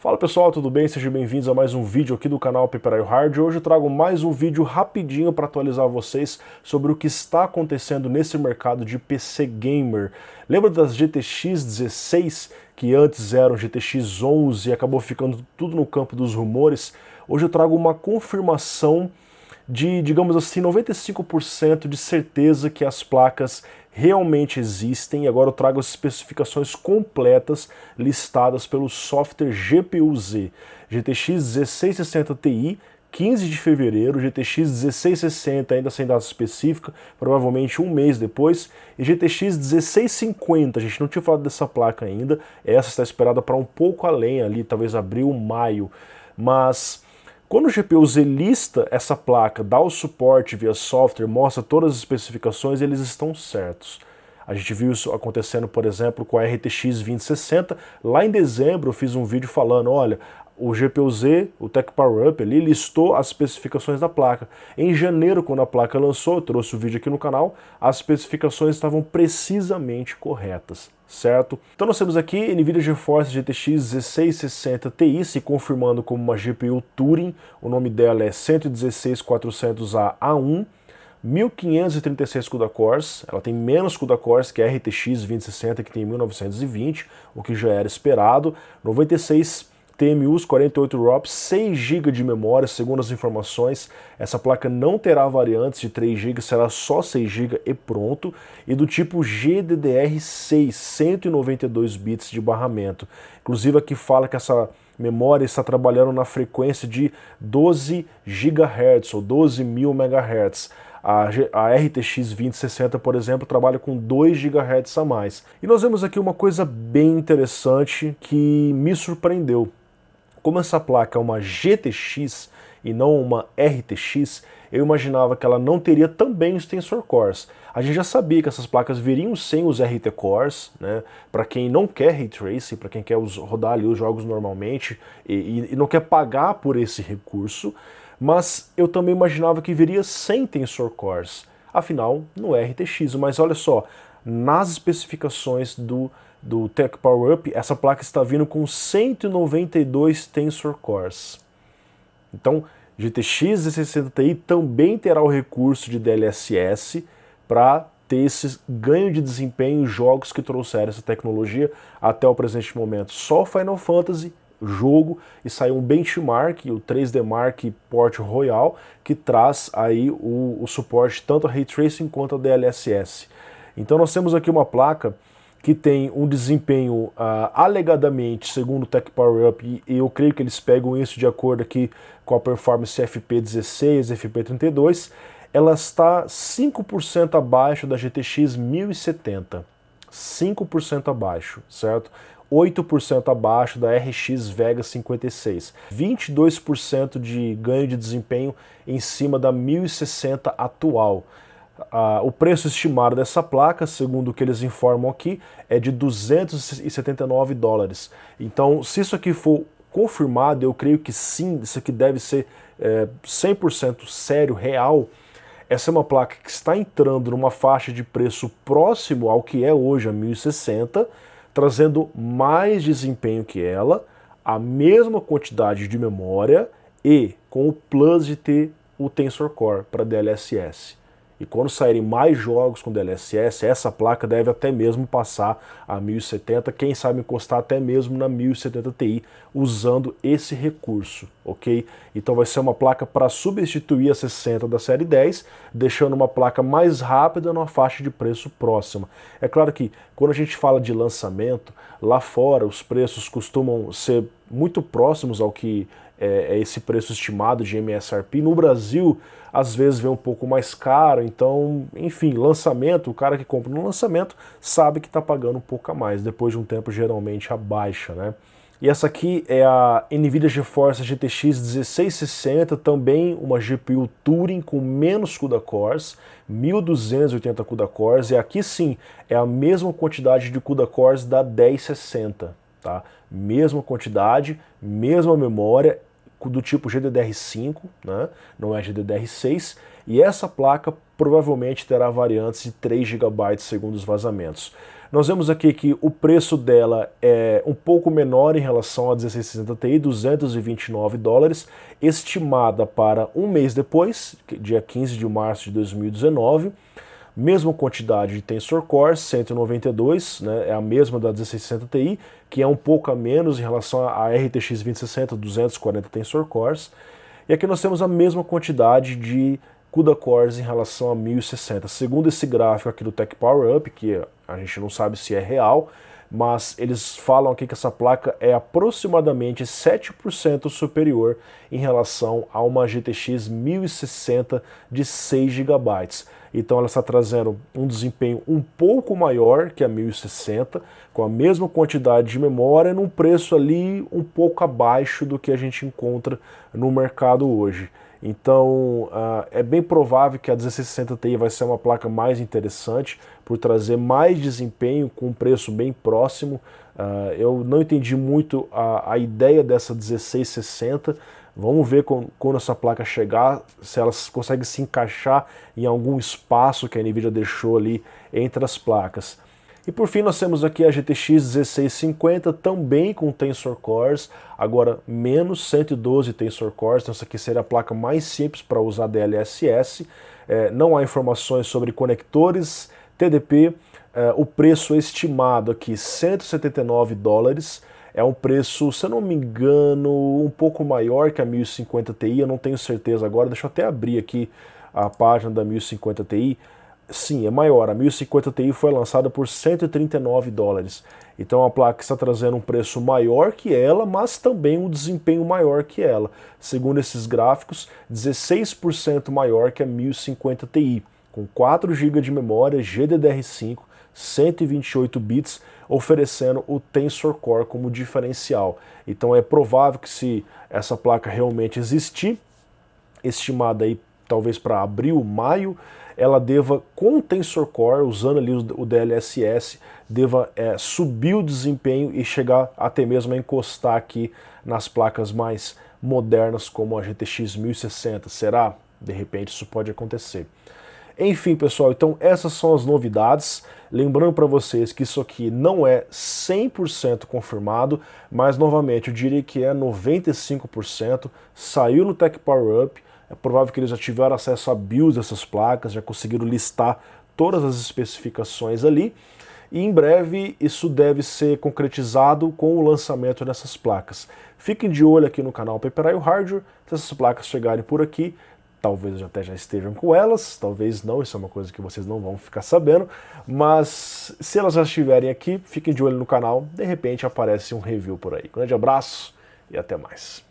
Fala pessoal, tudo bem? Sejam bem-vindos a mais um vídeo aqui do canal Paper Hard. Hoje eu trago mais um vídeo rapidinho para atualizar vocês sobre o que está acontecendo nesse mercado de PC Gamer. Lembra das GTX 16, que antes eram GTX 11 e acabou ficando tudo no campo dos rumores? Hoje eu trago uma confirmação de, digamos assim, 95% de certeza que as placas realmente existem. Agora eu trago as especificações completas listadas pelo software GPU-Z. GTX 1660 Ti, 15 de fevereiro, GTX 1660 ainda sem data específica, provavelmente um mês depois, e GTX 1650, a gente não tinha falado dessa placa ainda, essa está esperada para um pouco além ali, talvez abril, maio, mas quando o GPU-Z lista essa placa, dá o suporte via software, mostra todas as especificações, eles estão certos. A gente viu isso acontecendo, por exemplo, com a RTX 2060. Lá em dezembro eu fiz um vídeo falando, olha, o GPU-Z, o Tech Power Up, ele listou as especificações da placa. Em janeiro, quando a placa lançou, eu trouxe o vídeo aqui no canal, as especificações estavam precisamente corretas, certo? Então nós temos aqui NVIDIA GeForce GTX 1660 Ti se confirmando como uma GPU Turing, o nome dela é 116400A1, 1536 CUDA cores, ela tem menos CUDA cores que a RTX 2060, que tem 1920, o que já era esperado, 96 TMUs, 48 ROPs, 6 GB de memória, segundo as informações. Essa placa não terá variantes de 3 GB, será só 6 GB e pronto. E do tipo GDDR6, 192 bits de barramento. Inclusive aqui fala que essa memória está trabalhando na frequência de 12 GHz ou 12.000 MHz. A RTX 2060, por exemplo, trabalha com 2 GHz a mais. E nós vemos aqui uma coisa bem interessante que me surpreendeu. Como essa placa é uma GTX e não uma RTX, eu imaginava que ela não teria também os Tensor Cores. A gente já sabia que essas placas viriam sem os RT Cores, né? Para quem não quer Ray Tracing, para quem quer rodar ali os jogos normalmente e não quer pagar por esse recurso, mas eu também imaginava que viria sem Tensor Cores. Afinal, não é RTX, mas olha só, nas especificações do Tech Power Up, essa placa está vindo com 192 Tensor Cores. Então, GTX 1660 Ti também terá o recurso de DLSS para ter esse ganho de desempenho em jogos que trouxeram essa tecnologia até o presente momento. Só Final Fantasy jogo e saiu um benchmark, o 3D Mark Port Royal, que traz aí o suporte tanto a Ray Tracing quanto a DLSS. Então nós temos aqui uma placa que tem um desempenho alegadamente, segundo o Tech Power Up, e eu creio que eles pegam isso de acordo aqui com a performance FP16, FP32, ela está 5% abaixo da GTX 1070, 5% abaixo, certo? 8% abaixo da RX Vega 56, 22% de ganho de desempenho em cima da 1060 atual. O preço estimado dessa placa, segundo o que eles informam aqui, é de 279 dólares. Então, se isso aqui for confirmado, eu creio que sim, isso aqui deve ser 100% sério, real. Essa é uma placa que está entrando numa faixa de preço próximo ao que é hoje a 1060, trazendo mais desempenho que ela, a mesma quantidade de memória e com o plus de ter o Tensor Core para DLSS. E quando saírem mais jogos com DLSS, essa placa deve até mesmo passar a 1070, quem sabe encostar até mesmo na 1070 Ti, usando esse recurso, ok? Então vai ser uma placa para substituir a 60 da série 10, deixando uma placa mais rápida numa faixa de preço próxima. É claro que quando a gente fala de lançamento, lá fora os preços costumam ser muito próximos ao que é esse preço estimado de MSRP. No Brasil, às vezes vem um pouco mais caro, então, enfim, lançamento, o cara que compra no lançamento sabe que está pagando um pouco a mais, depois de um tempo geralmente abaixa, né? E essa aqui é a NVIDIA GeForce GTX 1660, também uma GPU Turing com menos CUDA cores, 1280 CUDA cores, e aqui sim é a mesma quantidade de CUDA cores da 1060, tá? Mesma quantidade, mesma memória, do tipo GDDR5, né? Não é GDDR6, e essa placa provavelmente terá variantes de 3 GB segundo os vazamentos. Nós vemos aqui que o preço dela é um pouco menor em relação à 1660 Ti, 229 dólares, estimada para um mês depois, dia 15 de março de 2019. Mesma quantidade de Tensor Cores, 192, né, é a mesma da 1660 Ti, que é um pouco a menos em relação à RTX 2060, 240 Tensor Cores. E aqui nós temos a mesma quantidade de CUDA cores em relação a 1060. Segundo esse gráfico aqui do Tech Power Up, que a gente não sabe se é real, mas eles falam aqui que essa placa é aproximadamente 7% superior em relação a uma GTX 1060 de 6 GB. Então ela está trazendo um desempenho um pouco maior que a 1060, com a mesma quantidade de memória, num preço ali um pouco abaixo do que a gente encontra no mercado hoje. Então é bem provável que a 1660 Ti vai ser uma placa mais interessante por trazer mais desempenho com um preço bem próximo. Eu não entendi muito a ideia dessa 1660. Vamos ver quando essa placa chegar, se ela consegue se encaixar em algum espaço que a NVIDIA deixou ali entre as placas. E por fim nós temos aqui a GTX 1650, também com Tensor Cores, agora menos 112 Tensor Cores, então essa aqui seria a placa mais simples para usar DLSS. Não há informações sobre conectores TDP, o preço estimado aqui 179 dólares, é um preço, se eu não me engano, um pouco maior que a 1050 Ti, eu não tenho certeza agora, deixa eu até abrir aqui a página da 1050 Ti. Sim, é maior. A 1050 Ti foi lançada por 139 dólares. Então a placa está trazendo um preço maior que ela, mas também um desempenho maior que ela. Segundo esses gráficos, 16% maior que a 1050 Ti, com 4 GB de memória GDDR5, 128 bits, oferecendo o Tensor Core como diferencial. Então é provável que, se essa placa realmente existir, estimada aí talvez para abril, maio, ela deva, com o Tensor Core, usando ali o DLSS, deva subir o desempenho e chegar até mesmo a encostar aqui nas placas mais modernas como a GTX 1060. Será? De repente isso pode acontecer. Enfim, pessoal, então essas são as novidades. Lembrando para vocês que isso aqui não é 100% confirmado, mas novamente eu diria que é 95%. Saiu no Tech Power Up. É provável que eles já tiveram acesso a builds dessas placas, já conseguiram listar todas as especificações ali. E em breve isso deve ser concretizado com o lançamento dessas placas. Fiquem de olho aqui no canal Paper Hardware. Se essas placas chegarem por aqui, talvez até já estejam com elas, talvez não, isso é uma coisa que vocês não vão ficar sabendo. Mas se elas já estiverem aqui, fiquem de olho no canal, de repente aparece um review por aí. Grande abraço e até mais.